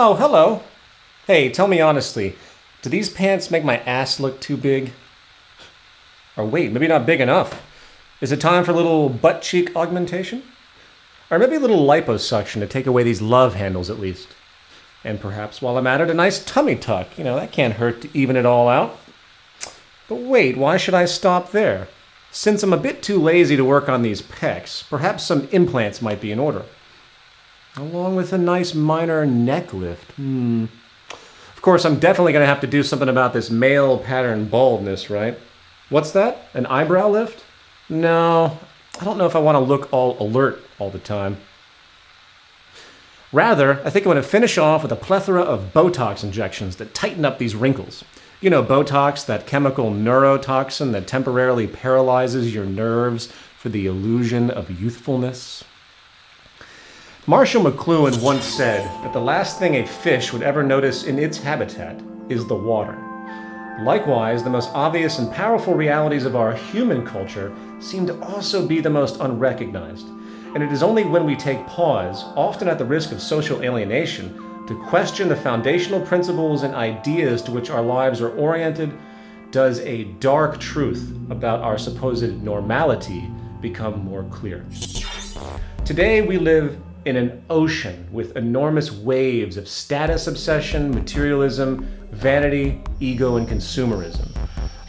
Oh, hello. Hey, tell me honestly, do these pants make my ass look too big? Or wait, maybe not big enough. Is it time for a little butt cheek augmentation? Or maybe a little liposuction to take away these love handles at least. And perhaps while I'm at it, a nice tummy tuck. That can't hurt to even it all out. But wait, why should I stop there? Since I'm a bit too lazy to work on these pecs, perhaps some implants might be in order. Along with a nice minor neck lift. Of course, I'm definitely going to have to do something about this male pattern baldness, right? What's that? An eyebrow lift? No, I don't know if I want to look all alert all the time. Rather, I think I'm going to finish off with a plethora of Botox injections that tighten up these wrinkles. You know, Botox, that chemical neurotoxin that temporarily paralyzes your nerves for the illusion of youthfulness. Marshall McLuhan once said that the last thing a fish would ever notice in its habitat is the water. Likewise, the most obvious and powerful realities of our human culture seem to also be the most unrecognized. And it is only when we take pause, often at the risk of social alienation, to question the foundational principles and ideas to which our lives are oriented, does a dark truth about our supposed normality become more clear. Today we live in an ocean with enormous waves of status obsession, materialism, vanity, ego, and consumerism.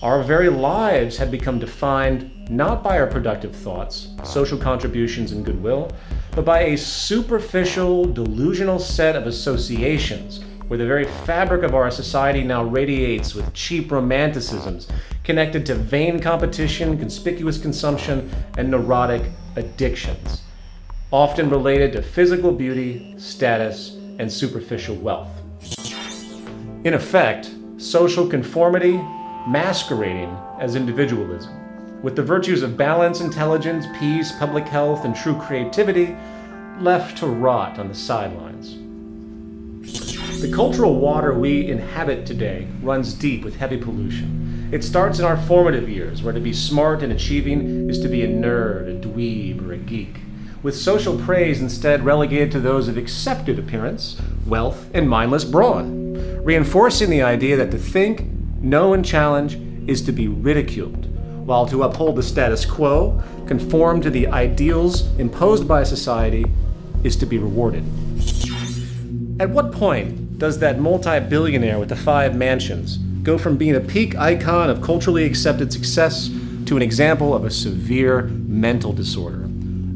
Our very lives have become defined not by our productive thoughts, social contributions, and goodwill, but by a superficial, delusional set of associations where the very fabric of our society now radiates with cheap romanticisms connected to vain competition, conspicuous consumption, and neurotic addictions, often related to physical beauty, status, and superficial wealth. In effect, social conformity masquerading as individualism, with the virtues of balance, intelligence, peace, public health, and true creativity left to rot on the sidelines. The cultural water we inhabit today runs deep with heavy pollution. It starts in our formative years, where to be smart and achieving is to be a nerd, a dweeb, or a geek, with social praise instead relegated to those of accepted appearance, wealth, and mindless brawn, reinforcing the idea that to think, know, and challenge is to be ridiculed, while to uphold the status quo, conform to the ideals imposed by society, is to be rewarded. At what point does that multi-billionaire with the 5 mansions go from being a peak icon of culturally accepted success to an example of a severe mental disorder,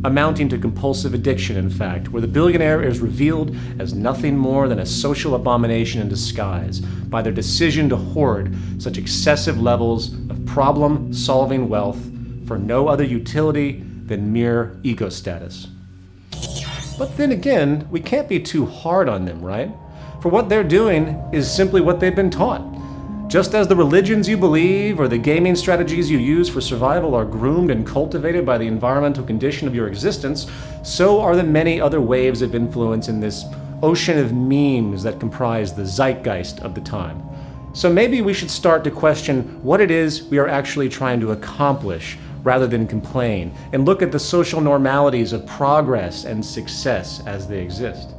amounting to compulsive addiction, in fact, where the billionaire is revealed as nothing more than a social abomination in disguise by their decision to hoard such excessive levels of problem-solving wealth for no other utility than mere ego status? But then again, we can't be too hard on them, right? For what they're doing is simply what they've been taught. Just as the religions you believe or the gaming strategies you use for survival are groomed and cultivated by the environmental condition of your existence, so are the many other waves of influence in this ocean of memes that comprise the zeitgeist of the time. So maybe we should start to question what it is we are actually trying to accomplish rather than complain, and look at the social normalities of progress and success as they exist.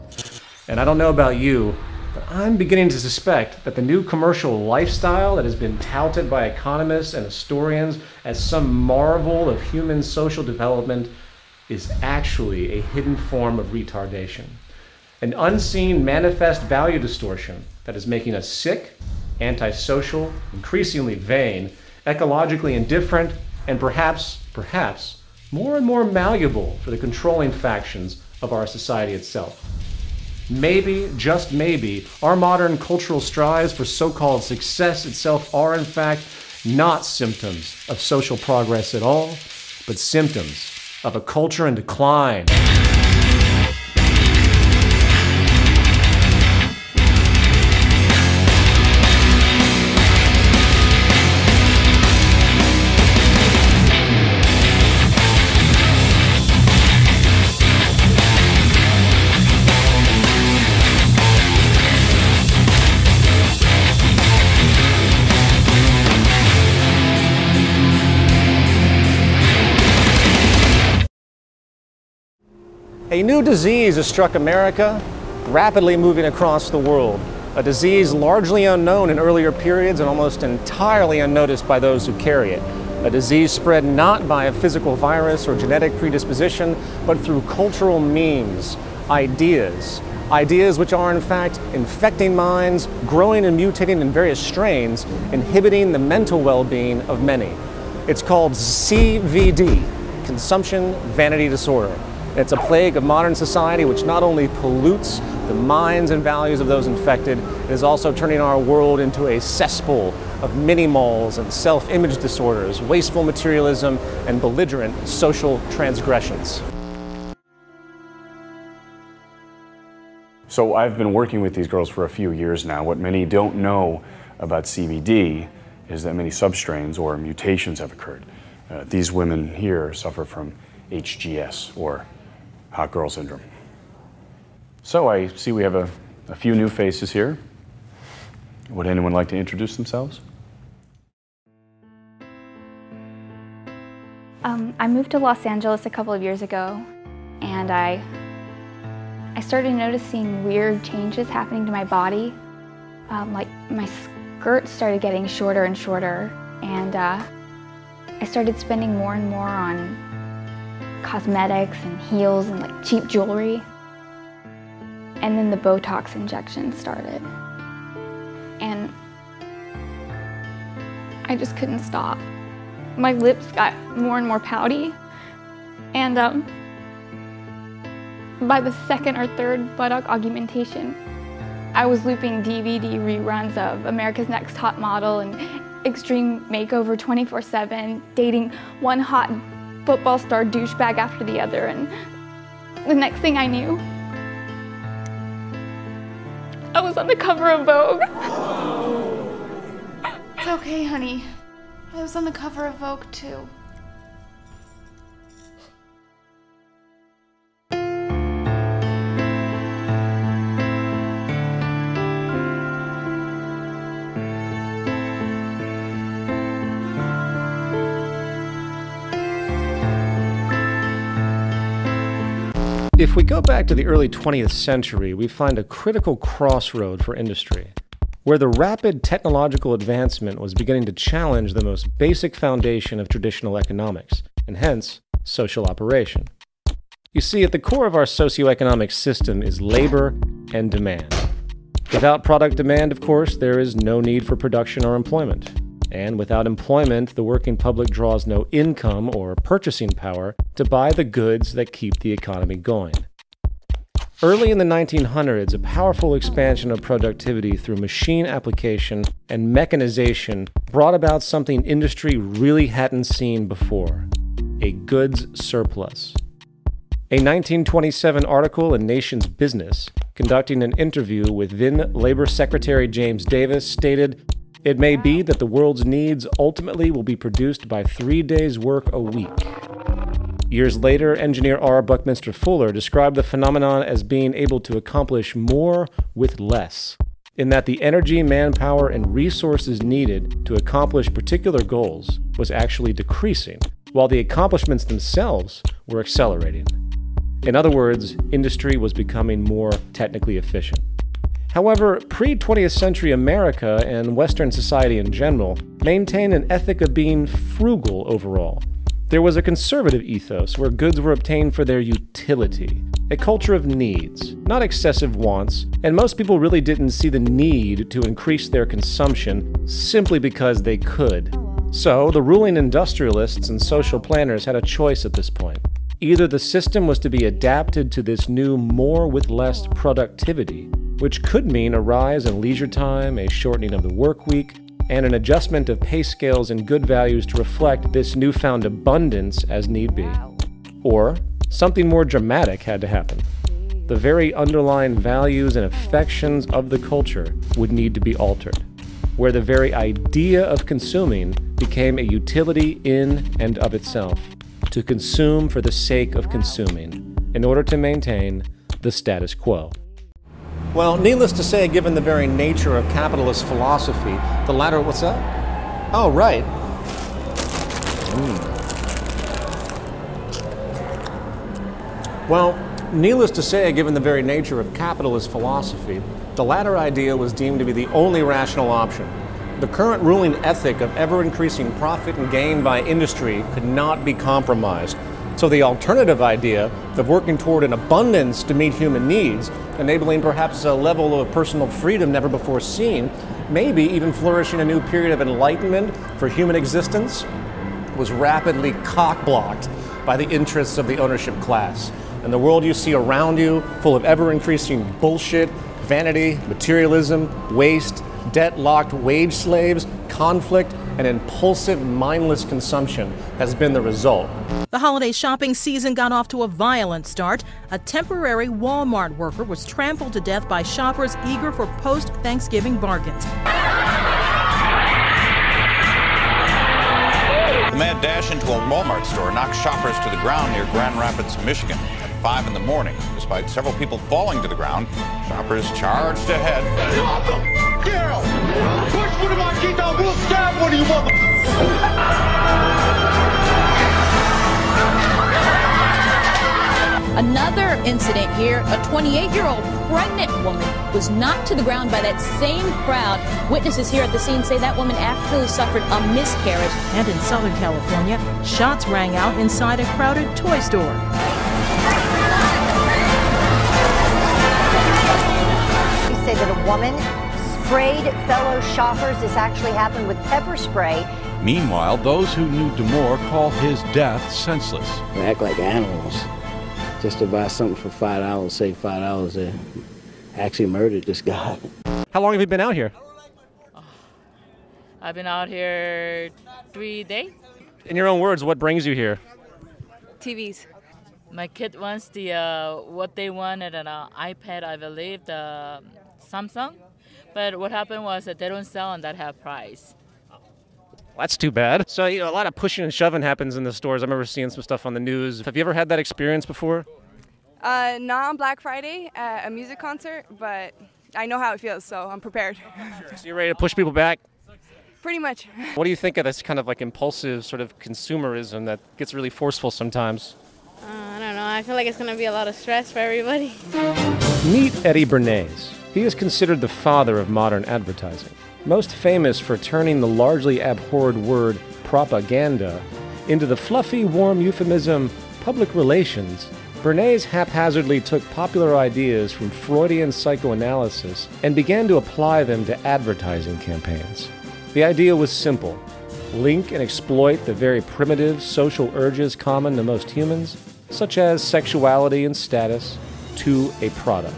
And I don't know about you, but I'm beginning to suspect that the new commercial lifestyle that has been touted by economists and historians as some marvel of human social development is actually a hidden form of retardation. An unseen manifest value distortion that is making us sick, antisocial, increasingly vain, ecologically indifferent, and perhaps more and more malleable for the controlling factions of our society itself. Maybe, just maybe, our modern cultural strives for so-called success itself are in fact not symptoms of social progress at all, but symptoms of a culture in decline. A new disease has struck America, rapidly moving across the world, a disease largely unknown in earlier periods and almost entirely unnoticed by those who carry it. A disease spread not by a physical virus or genetic predisposition, but through cultural memes, ideas which are in fact infecting minds, growing and mutating in various strains, inhibiting the mental well-being of many. It's called C.V.D, Consumption-Vanity Disorder. It's a plague of modern society which not only pollutes the minds and values of those infected, it is also turning our world into a cesspool of mini-malls and self-image disorders, wasteful materialism, and belligerent social transgressions. So I've been working with these girls for a few years now. What many don't know about C.V.D is that many substrains or mutations have occurred. These women here suffer from HGS, or hot girl syndrome. So I see we have a few new faces here. Would anyone like to introduce themselves? I moved to Los Angeles a couple of years ago, and I started noticing weird changes happening to my body. Like my skirt started getting shorter and shorter, and I started spending more and more on cosmetics and heels and like cheap jewelry. And then the Botox injections started. And I just couldn't stop. My lips got more and more pouty. And by the second or third buttock augmentation, I was looping DVD reruns of America's Next Top Model and Extreme Makeover 24/7, dating one hot football star douchebag after the other, and the next thing I knew, I was on the cover of Vogue. It's okay, honey. I was on the cover of Vogue, too. If we go back to the early 20th century, we find a critical crossroad for industry, where the rapid technological advancement was beginning to challenge the most basic foundation of traditional economics, and hence, social operation. You see, at the core of our socioeconomic system is labor and demand. Without product demand, of course, there is no need for production or employment. And without employment, the working public draws no income or purchasing power to buy the goods that keep the economy going. Early in the 1900s, a powerful expansion of productivity through machine application and mechanization brought about something industry really hadn't seen before: a goods surplus. A 1927 article in Nation's Business, conducting an interview with then Labor Secretary James Davis, stated, "It may be that the world's needs ultimately will be produced by 3 days' work a week." Years later, engineer R. Buckminster Fuller described the phenomenon as being able to accomplish more with less, in that the energy, manpower, and resources needed to accomplish particular goals was actually decreasing, while the accomplishments themselves were accelerating. In other words, industry was becoming more technically efficient. However, pre-20th century America and Western society in general maintained an ethic of being frugal overall. There was a conservative ethos where goods were obtained for their utility, a culture of needs, not excessive wants, and most people really didn't see the need to increase their consumption simply because they could. So, the ruling industrialists and social planners had a choice at this point. Either the system was to be adapted to this new more with less productivity, which could mean a rise in leisure time, a shortening of the work week, and an adjustment of pay scales and good values to reflect this newfound abundance as need be. Or, something more dramatic had to happen. The very underlying values and affections of the culture would need to be altered, where the very idea of consuming became a utility in and of itself, to consume for the sake of consuming, in order to maintain the status quo. Well, needless to say, given the very nature of capitalist philosophy, the latter, what's that? Oh, right. Well, Needless to say, given the very nature of capitalist philosophy, the latter idea was deemed to be the only rational option. The current ruling ethic of ever-increasing profit and gain by industry could not be compromised. So the alternative idea of working toward an abundance to meet human needs, enabling perhaps a level of personal freedom never before seen, maybe even flourishing a new period of enlightenment for human existence, was rapidly cock-blocked by the interests of the ownership class. And the world you see around you, full of ever-increasing bullshit, vanity, materialism, waste, debt-locked wage slaves, conflict, and impulsive, mindless consumption has been the result. The holiday shopping season got off to a violent start. A temporary Walmart worker was trampled to death by shoppers eager for post-Thanksgiving bargains. The mad dash into a Walmart store knocked shoppers to the ground near Grand Rapids, Michigan at 5 in the morning. Despite several people falling to the ground, shoppers charged ahead. Push for the Marquita, we'll stab one of you mother... Another incident here, a 28-year-old pregnant woman was knocked to the ground by that same crowd. Witnesses here at the scene say that woman actually suffered a miscarriage. And in Southern California, shots rang out inside a crowded toy store. They say that a woman sprayed fellow shoppers. This actually happened with pepper spray. Meanwhile, those who knew Damore call his death senseless. They act like animals. Just to buy something for $5, save $5, they actually murdered this guy. How long have you been out here? I've been out here 3 days. In your own words, what brings you here? TVs. My kid wants the what they wanted an iPad, I believe, the Samsung. But what happened was that they don't sell on that half price. That's too bad. So, a lot of pushing and shoving happens in the stores. I remember seeing some stuff on the news. Have you ever had that experience before? Not on Black Friday at a music concert, but I know how it feels, so I'm prepared. So you're ready to push people back? Pretty much. What do you think of this kind of like impulsive sort of consumerism that gets really forceful sometimes? I don't know. I feel like it's going to be a lot of stress for everybody. Meet Eddie Bernays. He is considered the father of modern advertising. Most famous for turning the largely abhorred word propaganda into the fluffy, warm euphemism public relations, Bernays haphazardly took popular ideas from Freudian psychoanalysis and began to apply them to advertising campaigns. The idea was simple: link and exploit the very primitive social urges common to most humans, such as sexuality and status, to a product.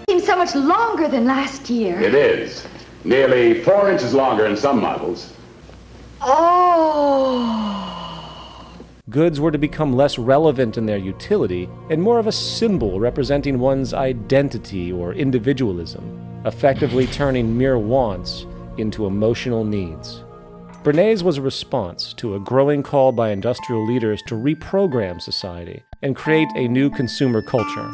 It seems so much longer than last year. It is. Nearly 4 inches longer in some models. Oh! Goods were to become less relevant in their utility and more of a symbol representing one's identity or individualism, effectively turning mere wants into emotional needs. Bernays was a response to a growing call by industrial leaders to reprogram society and create a new consumer culture.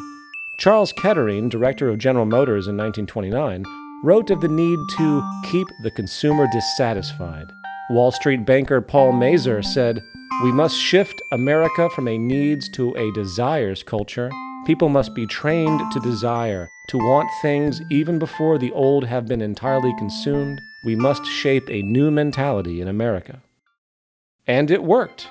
Charles Kettering, director of General Motors in 1929, wrote of the need to keep the consumer dissatisfied. Wall Street banker Paul Mazur said, "We must shift America from a needs to a desires culture. People must be trained to desire, to want things even before the old have been entirely consumed. We must shape a new mentality in America." And it worked.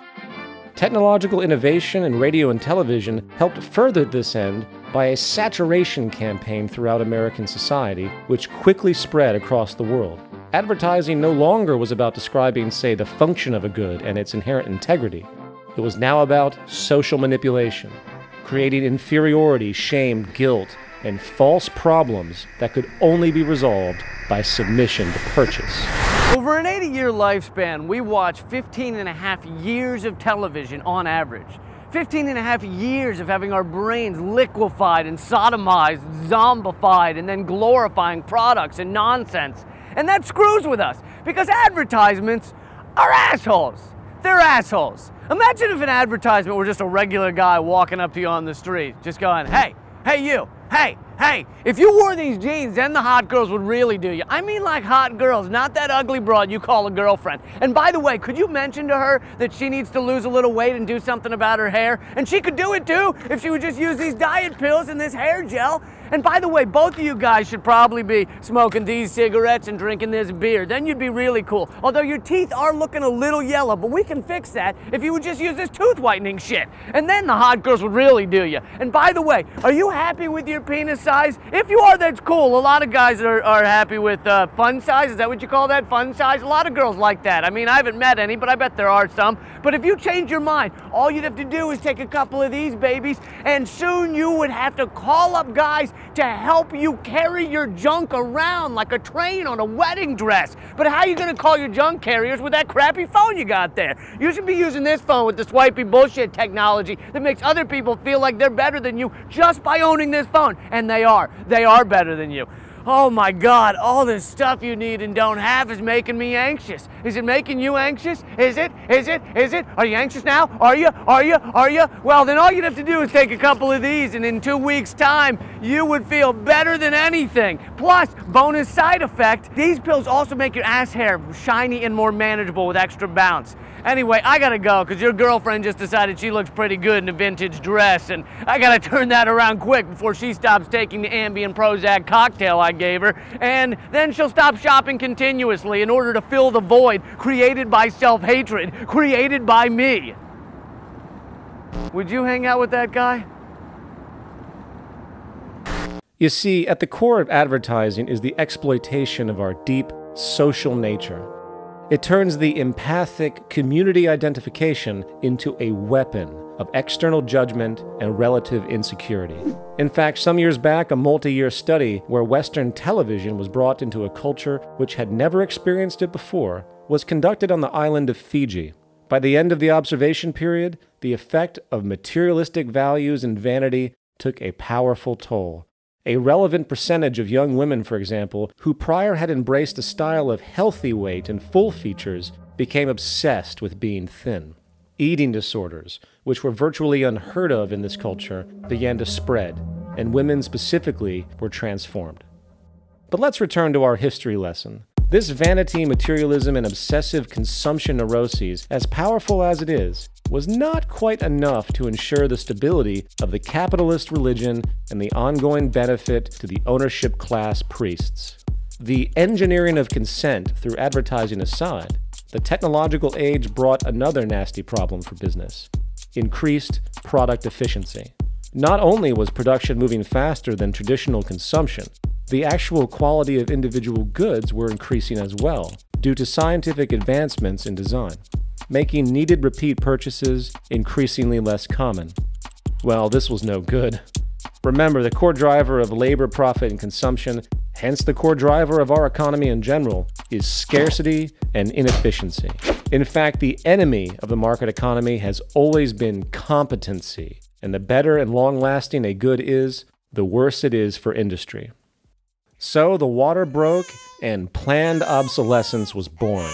Technological innovation in radio and television helped further this end by a saturation campaign throughout American society, which quickly spread across the world. Advertising no longer was about describing, say, the function of a good and its inherent integrity. It was now about social manipulation, creating inferiority, shame, guilt, and false problems that could only be resolved by submission to purchase. Over an 80-year lifespan, we watch 15 and a half years of television on average. 15 and a half years of having our brains liquefied and sodomized, zombified, and then glorifying products and nonsense. And that screws with us, because advertisements are assholes. They're assholes. Imagine if an advertisement were just a regular guy walking up to you on the street, just going, hey, hey you, hey, Hey, if you wore these jeans, then the hot girls would really do you. I mean like hot girls, not that ugly broad you call a girlfriend. And by the way, could you mention to her that she needs to lose a little weight and do something about her hair? And she could do it too if she would just use these diet pills and this hair gel. And by the way, both of you guys should probably be smoking these cigarettes and drinking this beer. Then you'd be really cool. Although your teeth are looking a little yellow, but we can fix that if you would just use this tooth whitening shit. And then the hot girls would really do you. And by the way, are you happy with your penis size? If you are, that's cool. A lot of guys are happy with fun size. Is that what you call that? Fun size? A lot of girls like that. I mean, I haven't met any, but I bet there are some. But if you change your mind, all you'd have to do is take a couple of these babies, and soon you would have to call up guys to help you carry your junk around like a train on a wedding dress. But how are you gonna call your junk carriers with that crappy phone you got there? You should be using this phone with the swipey bullshit technology that makes other people feel like they're better than you just by owning this phone. And they are better than you. Oh my God, all this stuff you need and don't have is making me anxious. Is it making you anxious? Is it? Is it? Is it? Are you anxious now? Are you? Are you? Are you? Well, then all you'd have to do is take a couple of these, and in 2 weeks' time, you would feel better than anything. Plus, bonus side effect, these pills also make your ass hair shiny and more manageable with extra bounce. Anyway, I gotta go, because your girlfriend just decided she looks pretty good in a vintage dress, and I gotta turn that around quick before she stops taking the Ambien Prozac cocktail I gave her, and then she'll stop shopping continuously in order to fill the void created by self-hatred, created by me. Would you hang out with that guy? You see, at the core of advertising is the exploitation of our deep social nature. It turns the empathic community identification into a weapon of external judgment and relative insecurity. In fact, some years back, a multi-year study where Western television was brought into a culture which had never experienced it before was conducted on the island of Fiji. By the end of the observation period, the effect of materialistic values and vanity took a powerful toll. A relevant percentage of young women, for example, who prior had embraced a style of healthy weight and full features, became obsessed with being thin. Eating disorders, which were virtually unheard of in this culture, began to spread, and women specifically were transformed. But let's return to our history lesson. This vanity, materialism, and obsessive consumption neuroses, as powerful as it is, was not quite enough to ensure the stability of the capitalist religion and the ongoing benefit to the ownership class priests. The engineering of consent through advertising aside, the technological age brought another nasty problem for business: increased product efficiency. Not only was production moving faster than traditional consumption, the actual quality of individual goods were increasing as well, due to scientific advancements in design, making needed repeat purchases increasingly less common. Well, this was no good. Remember, the core driver of labor, profit, and consumption, hence the core driver of our economy in general, is scarcity and inefficiency. In fact, the enemy of the market economy has always been competency, and the better and long-lasting a good is, the worse it is for industry. So the water broke, and planned obsolescence was born.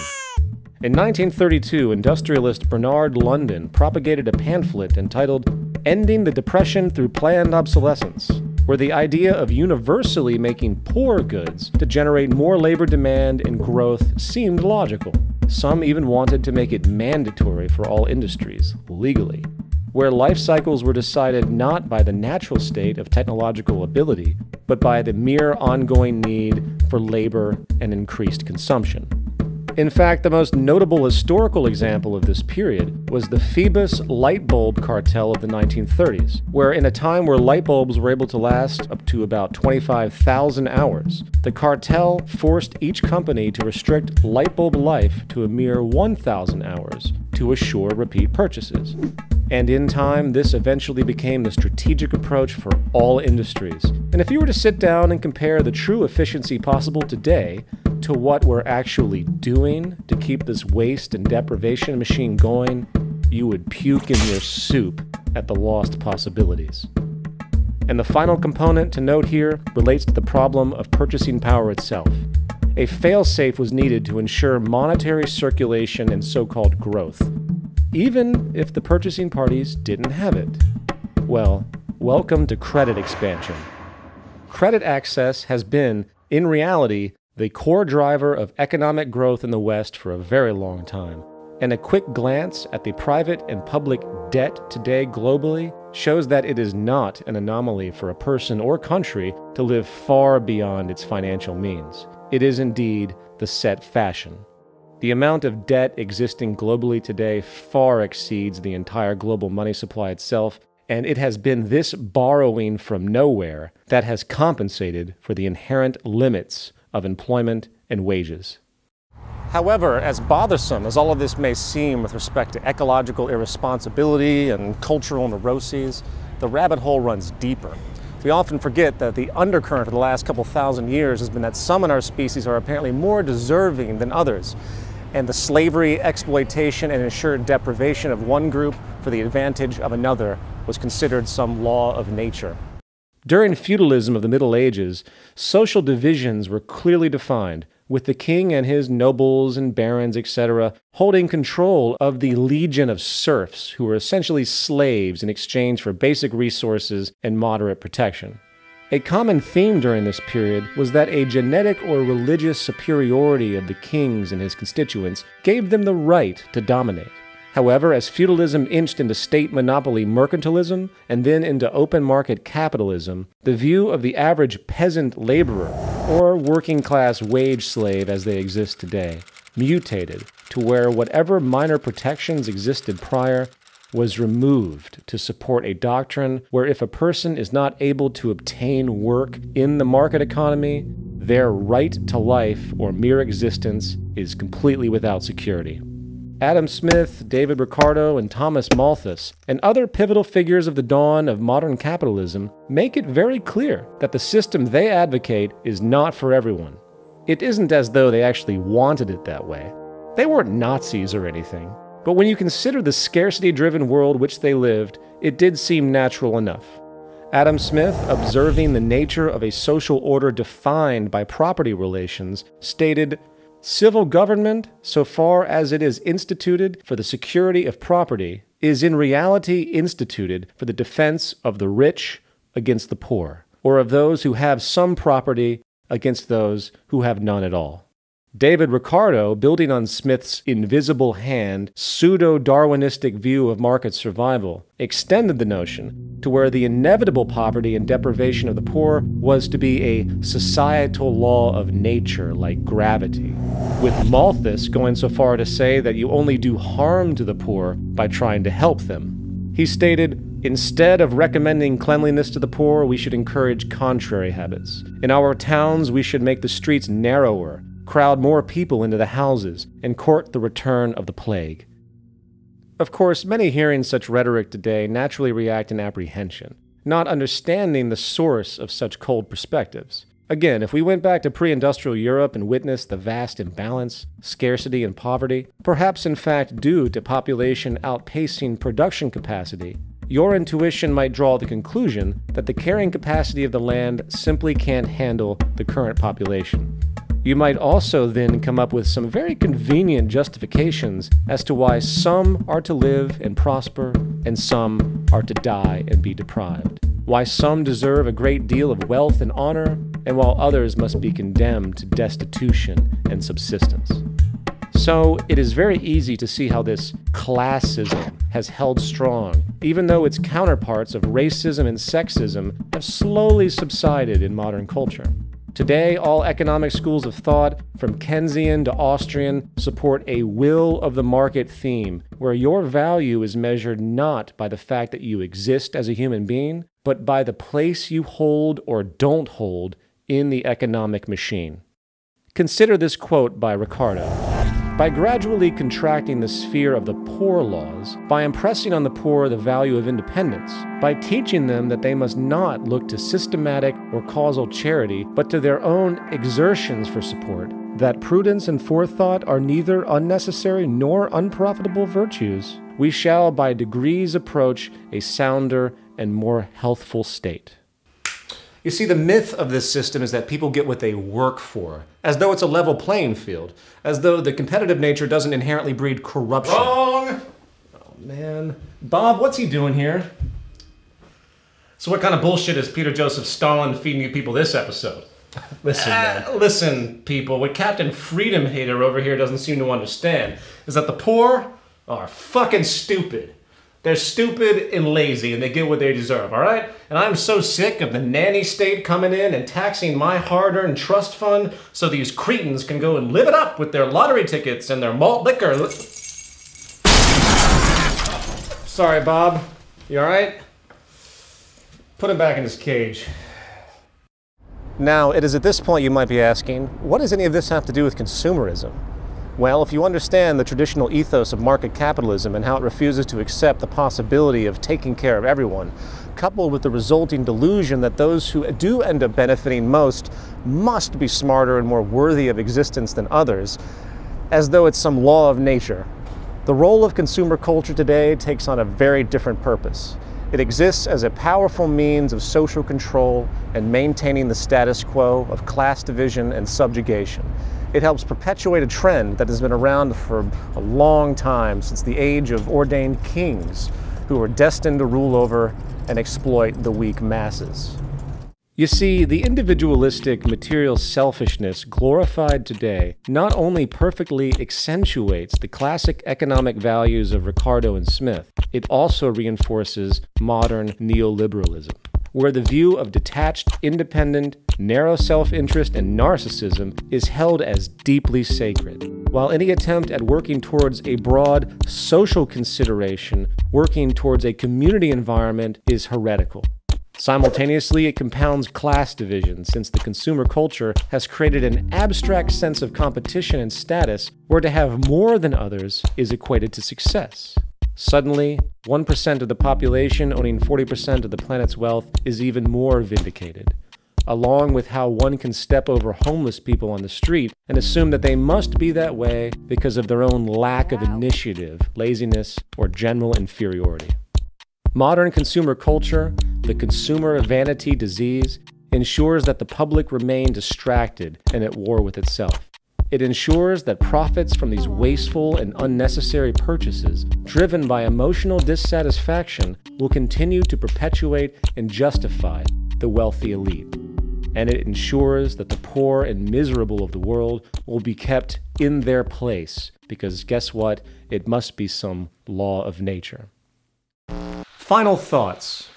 In 1932, industrialist Bernard London propagated a pamphlet entitled "Ending the Depression Through Planned Obsolescence," where the idea of universally making poor goods to generate more labor demand and growth seemed logical. Some even wanted to make it mandatory for all industries, legally, where life cycles were decided not by the natural state of technological ability, but by the mere ongoing need for labor and increased consumption. In fact, the most notable historical example of this period was the Phoebus light bulb cartel of the 1930s, where in a time where light bulbs were able to last up to about 25,000 hours, the cartel forced each company to restrict light bulb life to a mere 1,000 hours to assure repeat purchases. And in time, this eventually became the strategic approach for all industries. And if you were to sit down and compare the true efficiency possible today to what we're actually doing to keep this waste and deprivation machine going, you would puke in your soup at the lost possibilities. And the final component to note here relates to the problem of purchasing power itself. A fail-safe was needed to ensure monetary circulation and so-called growth, even if the purchasing parties didn't have it. Well, welcome to credit expansion. credit access has been, in reality, the core driver of economic growth in the West for a very long time. And a quick glance at the private and public debt today globally shows that it is not an anomaly for a person or country to live far beyond its financial means. It is indeed the set fashion. The amount of debt existing globally today far exceeds the entire global money supply itself, and it has been this borrowing from nowhere that has compensated for the inherent limits of employment and wages. However, as bothersome as all of this may seem with respect to ecological irresponsibility and cultural neuroses, the rabbit hole runs deeper. We often forget that the undercurrent of the last couple thousand years has been that some in our species are apparently more deserving than others, and the slavery, exploitation, and ensured deprivation of one group for the advantage of another was considered some law of nature. During feudalism of the Middle Ages, social divisions were clearly defined, with the king and his nobles and barons, etc., holding control of the legion of serfs who were essentially slaves in exchange for basic resources and moderate protection. A common theme during this period was that a genetic or religious superiority of the kings and his constituents gave them the right to dominate. However, as feudalism inched into state monopoly mercantilism and then into open market capitalism, the view of the average peasant laborer, or working class wage slave as they exist today, mutated to where whatever minor protections existed prior was removed to support a doctrine where if a person is not able to obtain work in the market economy, their right to life or mere existence is completely without security. Adam Smith, David Ricardo, and Thomas Malthus, and other pivotal figures of the dawn of modern capitalism, make it very clear that the system they advocate is not for everyone. It isn't as though they actually wanted it that way. They weren't Nazis or anything. But when you consider the scarcity-driven world which they lived, it did seem natural enough. Adam Smith, observing the nature of a social order defined by property relations, stated, "Civil government, so far as it is instituted for the security of property, is in reality instituted for the defense of the rich against the poor, or of those who have some property against those who have none at all." David Ricardo, building on Smith's invisible hand, pseudo-Darwinistic view of market survival, extended the notion to where the inevitable poverty and deprivation of the poor was to be a societal law of nature like gravity, with Malthus going so far to say that you only do harm to the poor by trying to help them. He stated, "Instead of recommending cleanliness to the poor, we should encourage contrary habits. In our towns, we should make the streets narrower, crowd more people into the houses, and court the return of the plague." Of course, many hearing such rhetoric today naturally react in apprehension, not understanding the source of such cold perspectives. Again, if we went back to pre-industrial Europe and witnessed the vast imbalance, scarcity, and poverty, perhaps in fact due to population outpacing production capacity, your intuition might draw the conclusion that the carrying capacity of the land simply can't handle the current population. You might also then come up with some very convenient justifications as to why some are to live and prosper and some are to die and be deprived, why some deserve a great deal of wealth and honor, and while others must be condemned to destitution and subsistence. So it is very easy to see how this classism has held strong, even though its counterparts of racism and sexism have slowly subsided in modern culture. Today, all economic schools of thought, from Keynesian to Austrian, support a will of the market theme, where your value is measured not by the fact that you exist as a human being, but by the place you hold or don't hold in the economic machine. Consider this quote by Ricardo. "By gradually contracting the sphere of the poor laws, by impressing on the poor the value of independence, by teaching them that they must not look to systematic or causal charity, but to their own exertions for support, that prudence and forethought are neither unnecessary nor unprofitable virtues, we shall by degrees approach a sounder and more healthful state." You see, the myth of this system is that people get what they work for, as though it's a level playing field, as though the competitive nature doesn't inherently breed corruption. Wrong! Oh, man. Bob, what's he doing here? So what kind of bullshit is Peter Joseph Stalin feeding you people this episode? Listen, man. Listen, people. What Captain Freedom Hater over here doesn't seem to understand is that the poor are fucking stupid. They're stupid and lazy, and they get what they deserve, all right? And I'm so sick of the nanny state coming in and taxing my hard-earned trust fund so these cretins can go and live it up with their lottery tickets and their malt liquor. Sorry, Bob. You all right? Put him back in his cage. Now, it is at this point you might be asking, what does any of this have to do with consumerism? Well, if you understand the traditional ethos of market capitalism and how it refuses to accept the possibility of taking care of everyone, coupled with the resulting delusion that those who do end up benefiting most must be smarter and more worthy of existence than others, as though it's some law of nature, the role of consumer culture today takes on a very different purpose. It exists as a powerful means of social control and maintaining the status quo of class division and subjugation. It helps perpetuate a trend that has been around for a long time, since the age of ordained kings who were destined to rule over and exploit the weak masses. You see, the individualistic material selfishness glorified today not only perfectly accentuates the classic economic values of Ricardo and Smith, it also reinforces modern neoliberalism, where the view of detached, independent, narrow self-interest and narcissism is held as deeply sacred, while any attempt at working towards a broad social consideration, working towards a community environment, is heretical. Simultaneously, it compounds class division, since the consumer culture has created an abstract sense of competition and status where to have more than others is equated to success. Suddenly, 1% of the population owning 40% of the planet's wealth is even more vindicated, along with how one can step over homeless people on the street and assume that they must be that way because of their own lack of initiative, laziness, or general inferiority. Modern consumer culture, the consumer-vanity disease, ensures that the public remain distracted and at war with itself. It ensures that profits from these wasteful and unnecessary purchases, driven by emotional dissatisfaction, will continue to perpetuate and justify the wealthy elite. And it ensures that the poor and miserable of the world will be kept in their place, because guess what? It must be some law of nature. Final thoughts.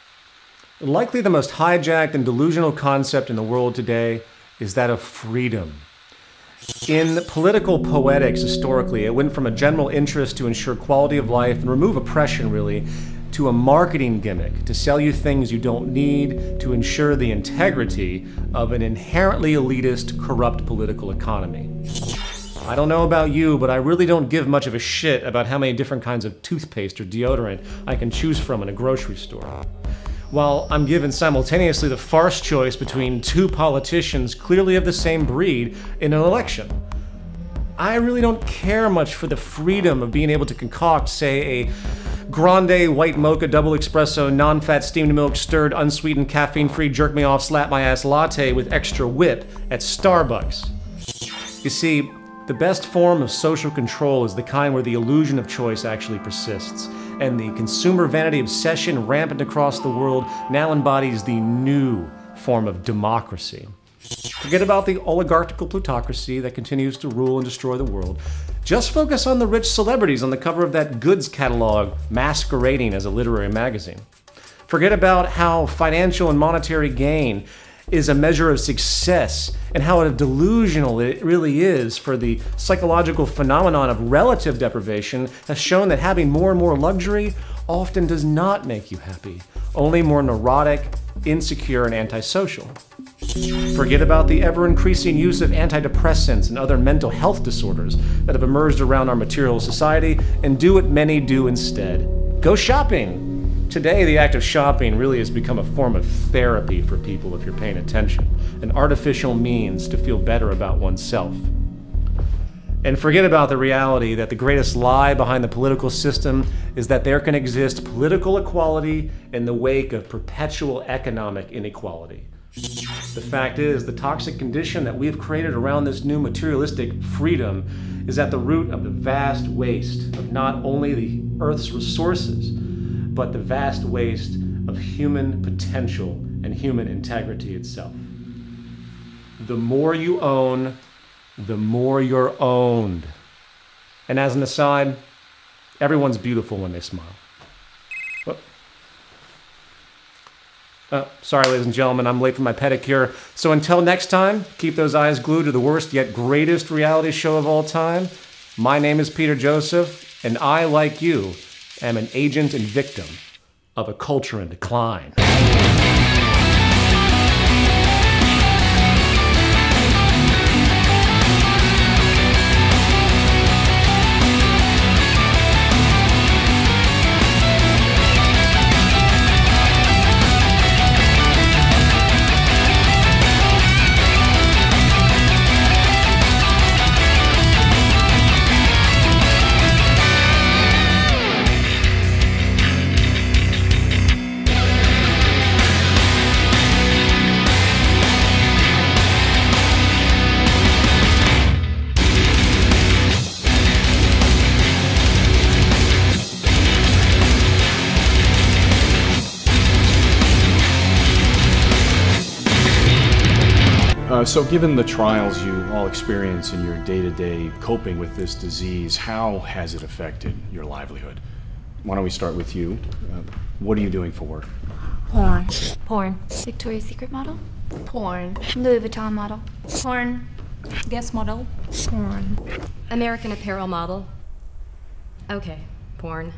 Likely the most hijacked and delusional concept in the world today is that of freedom. In political poetics, historically, it went from a general interest to ensure quality of life and remove oppression, really, to a marketing gimmick to sell you things you don't need to ensure the integrity of an inherently elitist, corrupt political economy. I don't know about you, but I really don't give much of a shit about how many different kinds of toothpaste or deodorant I can choose from in a grocery store. While I'm given simultaneously the farce choice between two politicians clearly of the same breed in an election. I really don't care much for the freedom of being able to concoct, say, a grande white mocha double espresso non-fat steamed milk stirred unsweetened caffeine-free jerk me off slap my ass latte with extra whip at Starbucks. You see, the best form of social control is the kind where the illusion of choice actually persists, and the consumer vanity obsession rampant across the world now embodies the new form of democracy. Forget about the oligarchical plutocracy that continues to rule and destroy the world. Just focus on the rich celebrities on the cover of that goods catalog masquerading as a literary magazine. Forget about how financial and monetary gain is a measure of success and how delusional it really is, for the psychological phenomenon of relative deprivation has shown that having more and more luxury often does not make you happy, only more neurotic, insecure, and antisocial. Forget about the ever-increasing use of antidepressants and other mental health disorders that have emerged around our material society, and do what many do instead. Go shopping! Today, the act of shopping really has become a form of therapy for people if you're paying attention, an artificial means to feel better about oneself. And forget about the reality that the greatest lie behind the political system is that there can exist political equality in the wake of perpetual economic inequality. The fact is, the toxic condition that we have created around this new materialistic freedom is at the root of the vast waste of not only the Earth's resources, but the vast waste of human potential and human integrity itself. The more you own, the more you're owned. And as an aside, everyone's beautiful when they smile. Sorry, ladies and gentlemen, I'm late for my pedicure. So until next time, keep those eyes glued to the worst yet greatest reality show of all time. My name is Peter Joseph, and I, like you, am an agent and victim of a culture in decline. So given the trials you all experience in your day-to-day coping with this disease, how has it affected your livelihood? Why don't we start with you? What are you doing for work? Porn. Porn. Victoria's Secret model. Porn. Louis Vuitton model. Porn. Guest model. Porn. American Apparel model. Okay, porn.